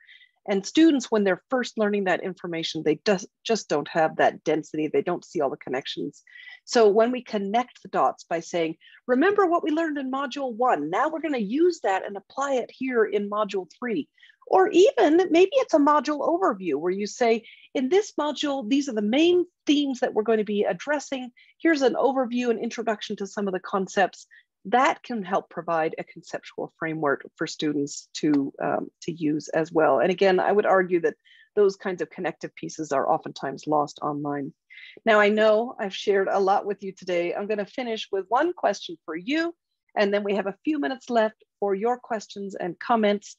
And students, when they're first learning that information, they just don't have that density. They don't see all the connections. So when we connect the dots by saying, remember what we learned in module 1, now we're going to use that and apply it here in module 3. Or even maybe it's a module overview where you say, in this module, these are the main themes that we're going to be addressing. Here's an overview and introduction to some of the concepts. That can help provide a conceptual framework for students to use as well. And again, I would argue that those kinds of connective pieces are oftentimes lost online. Now, I know I've shared a lot with you today. I'm going to finish with one question for you, and then we have a few minutes left for your questions and comments.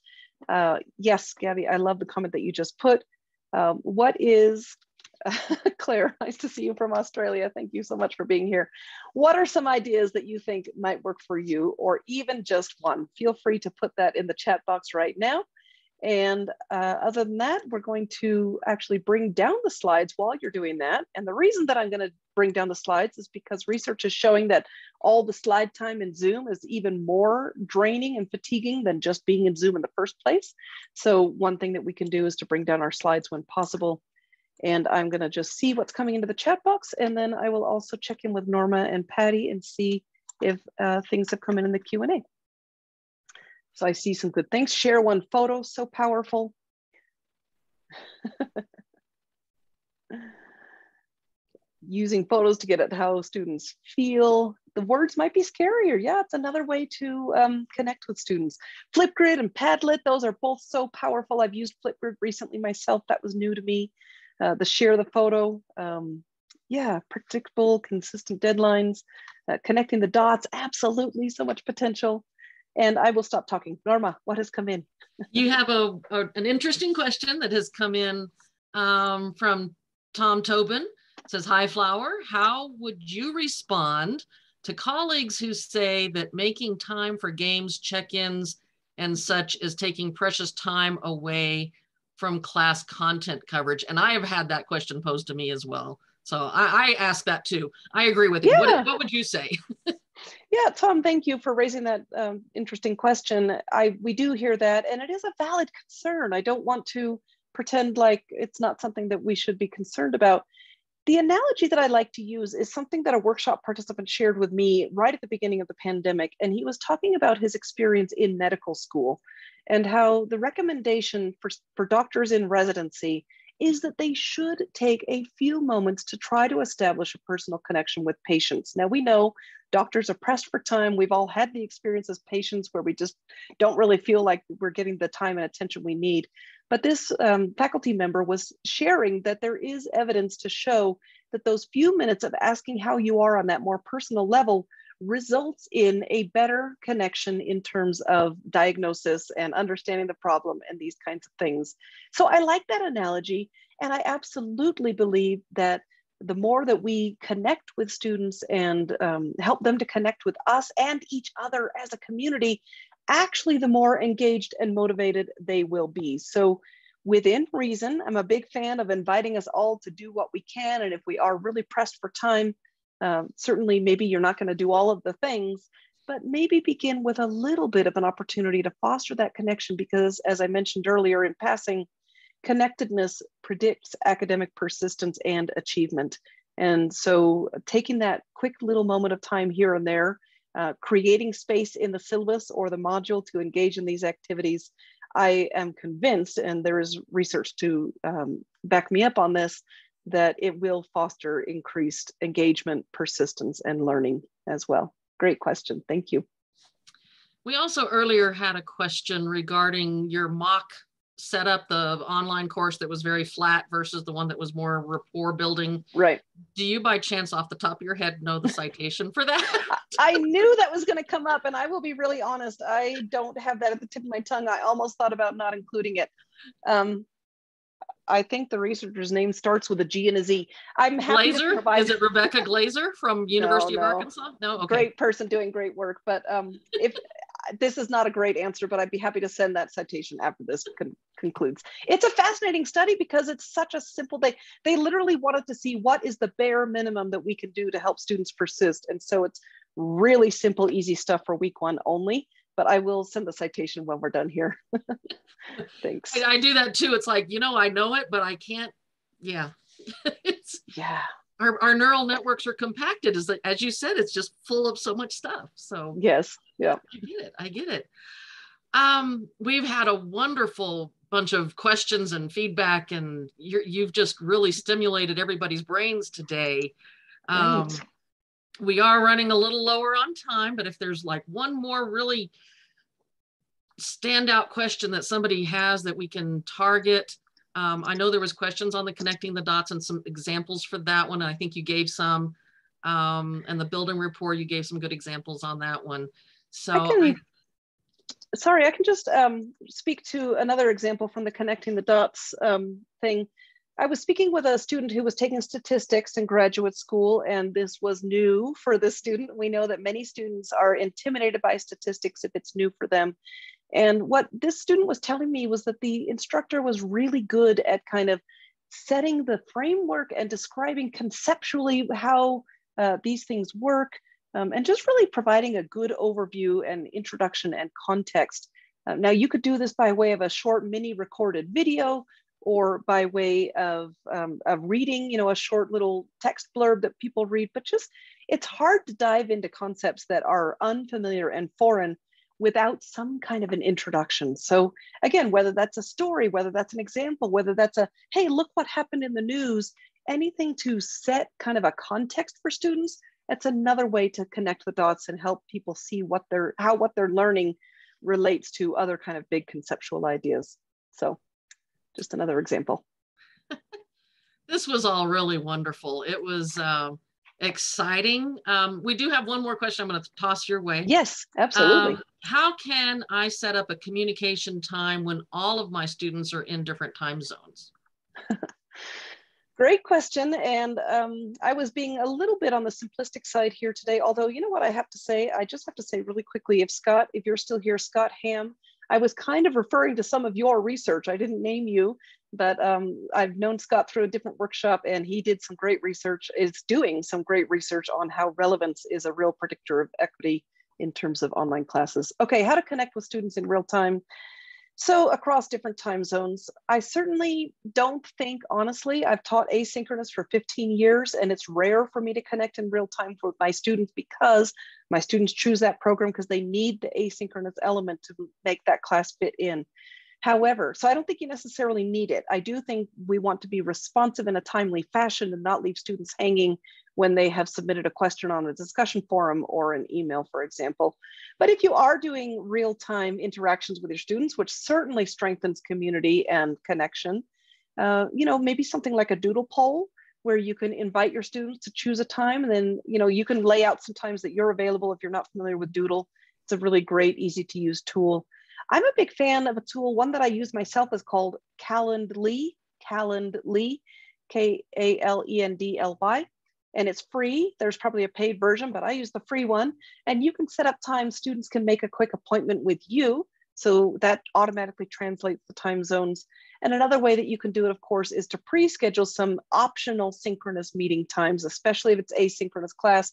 Yes, Gabby, I love the comment that you just put. What is Claire, nice to see you from Australia. Thank you so much for being here. What are some ideas that you think might work for you, or even just one? Feel free to put that in the chat box right now. And other than that, we're going to actually bring down the slides while you're doing that. And the reason that I'm going to bring down the slides is because research is showing that all the slide time in Zoom is even more draining and fatiguing than just being in Zoom in the first place. So one thing that we can do is to bring down our slides when possible. And I'm going to just see what's coming into the chat box. And then I will also check in with Norma and Patty and see if things have come in the Q&A. So I see some good things. Share one photo, so powerful. Using photos to get at how students feel. The words might be scarier. Yeah, it's another way to connect with students. Flipgrid and Padlet, those are both so powerful. I've used Flipgrid recently myself. That was new to me. The share the photo. Yeah, predictable, consistent deadlines. Connecting the dots, absolutely, so much potential. And I will stop talking. Norma, what has come in? You have an interesting question that has come in from Tom Tobin. It says, hi, Flower. How would you respond to colleagues who say that making time for games, check-ins, and such is taking precious time away from class content coverage? And I have had that question posed to me as well. So I ask that too. I agree with you. Yeah. What would you say? Yeah, Tom, thank you for raising that interesting question. We do hear that, and it is a valid concern. I don't want to pretend like it's not something that we should be concerned about. The analogy that I like to use is something that a workshop participant shared with me right at the beginning of the pandemic. And he was talking about his experience in medical school and how the recommendation for doctors in residency is that they should take a few moments to try to establish a personal connection with patients. Now, we know doctors are pressed for time. We've all had the experience as patients where we just don't really feel like we're getting the time and attention we need. But this faculty member was sharing that there is evidence to show that those few minutes of asking how you are on that more personal level results in a better connection in terms of diagnosis and understanding the problem and these kinds of things. So I like that analogy. And I absolutely believe that the more that we connect with students and help them to connect with us and each other as a community, actually the more engaged and motivated they will be. So within reason. I'm a big fan of inviting us all to do what we can. And if we are really pressed for time, certainly maybe you're not going to do all of the things, but maybe begin with a little bit of an opportunity to foster that connection, because as I mentioned earlier in passing, connectedness predicts academic persistence and achievement. And so taking that quick little moment of time here and there, creating space in the syllabus or the module to engage in these activities, I am convinced, and there is research to back me up on this, that it will foster increased engagement, persistence, and learning as well. Great question. Thank you. We also earlier had a question regarding your mock setup, the online course that was very flat versus the one that was more rapport building. Right. Do you by chance off the top of your head know the citation for that? I knew that was going to come up, and I will be really honest, I don't have that at the tip of my tongue. I almost thought about not including it. I think the researcher's name starts with a G and a Z. I'm happy Glazer? to provide. Is it Rebecca Glazer from University of Arkansas? No, okay. Great person doing great work. But if this is not a great answer, but I'd be happy to send that citation after this concludes. It's a fascinating study because it's such a simple, they literally wanted to see what is the bare minimum that we can do to help students persist. And so it's really simple, easy stuff for week 1 only. But I will send the citation when we're done here. Thanks. I do that too. It's like, I know it, but I can't. Yeah. Yeah. Our neural networks are compacted, as you said, it's just full of so much stuff. So yes. Yeah. I get it. We've had a wonderful bunch of questions and feedback, and you've just really stimulated everybody's brains today. Right. We are running a little lower on time, but if there's like one more really standout question that somebody has that we can target. I know there was questions on the connecting the dots and some examples for that one. And I think you gave some, and the building rapport, you gave some good examples on that one. So I can just speak to another example from the connecting the dots thing. I was speaking with a student who was taking statistics in graduate school, and this was new for this student. We know that many students are intimidated by statistics if it's new for them. And what this student was telling me was that the instructor was really good at kind of setting the framework and describing conceptually how these things work, and just really providing a good overview and introduction and context. Now, you could do this by way of a short mini recorded video, or by way of reading, a short little text blurb that people read, but just, it's hard to dive into concepts that are unfamiliar and foreign without some kind of an introduction. So again, whether that's a story, whether that's an example, whether that's a, hey, look what happened in the news, anything to set kind of a context for students, that's another way to connect the dots and help people see how what they're learning relates to other kind of big conceptual ideas. So just another example. This was all really wonderful. It was exciting. We do have one more question I'm going to toss your way. Yes, absolutely. How can I set up a communication time when all of my students are in different time zones? Great question. And I was being a little bit on the simplistic side here today, although you know what I have to say? I just have to say really quickly, if you're still here, Scott Ham, I was kind of referring to some of your research. I didn't name you, but I've known Scott through a different workshop, and he did some great research, is doing some great research on how relevance is a real predictor of equity in terms of online classes. Okay, how to connect with students in real time. So across different time zones, I certainly don't think, honestly, I've taught asynchronous for 15 years, and it's rare for me to connect in real time with my students because my students choose that program because they need the asynchronous element to make that class fit in. However, so I don't think you necessarily need it. I do think we want to be responsive in a timely fashion and not leave students hanging when they have submitted a question on a discussion forum or an email, for example. But if you are doing real-time interactions with your students, which certainly strengthens community and connection, maybe something like a doodle poll where you can invite your students to choose a time, and then you can lay out some times that you're available if you're not familiar with Doodle. It's a really great, easy to use tool. I'm a big fan of a tool, one that I use myself is called Calendly, K-A-L-E-N-D-L-Y. And it's free. There's probably a paid version, but I use the free one. And you can set up times students can make a quick appointment with you. So that automatically translates the time zones. And another way that you can do it, of course, is to pre-schedule some optional synchronous meeting times, especially if it's asynchronous class.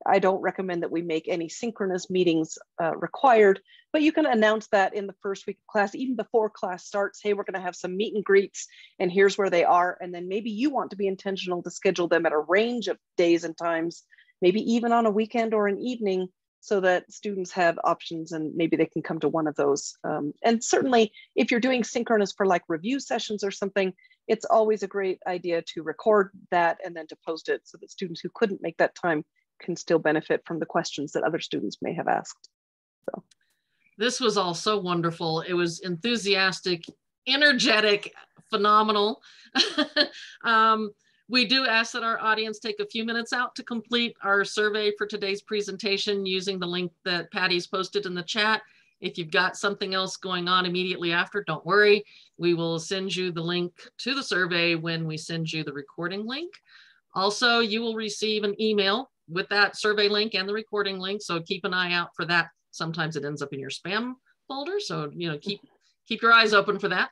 I don't recommend that we make any synchronous meetings required, but you can announce that in the first week of class, even before class starts. Hey, we're going to have some meet and greets, and here's where they are. And then maybe you want to be intentional to schedule them at a range of days and times, maybe even on a weekend or an evening, so that students have options and maybe they can come to one of those. And certainly if you're doing synchronous for like review sessions or something, it's always a great idea to record that and then to post it so that students who couldn't make that time can still benefit from the questions that other students may have asked. So this was all so wonderful. It was enthusiastic, energetic, phenomenal. We do ask that our audience take a few minutes out to complete our survey for today's presentation using the link that Patty's posted in the chat. If you've got something else going on immediately after, don't worry. We will send you the link to the survey when we send you the recording link. Also, you will receive an email with that survey link and the recording link, so keep an eye out for that. Sometimes it ends up in your spam folder, so keep your eyes open for that.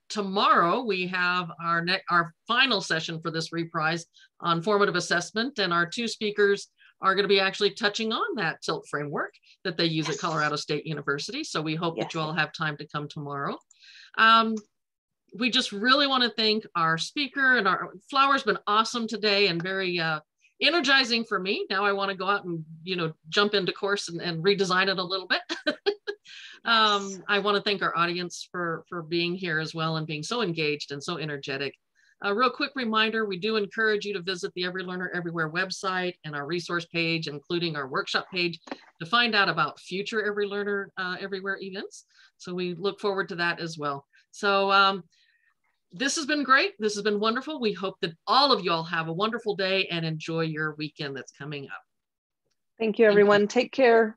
Tomorrow we have our final session for this reprise on formative assessment, and our two speakers are going to be actually touching on that TILT framework that they use at Colorado State University. So we hope that you all have time to come tomorrow. We just really want to thank our speaker, and our Flower's been awesome today and very energizing for me. Now I want to go out and jump into course and redesign it a little bit. I want to thank our audience for being here as well and being so engaged and so energetic. A real quick reminder, we do encourage you to visit the Every Learner Everywhere website and our resource page, including our workshop page, to find out about future Every Learner Everywhere events. So we look forward to that as well. So this has been great. This has been wonderful. We hope that all of you all have a wonderful day and enjoy your weekend that's coming up. Thank you, everyone. Take care.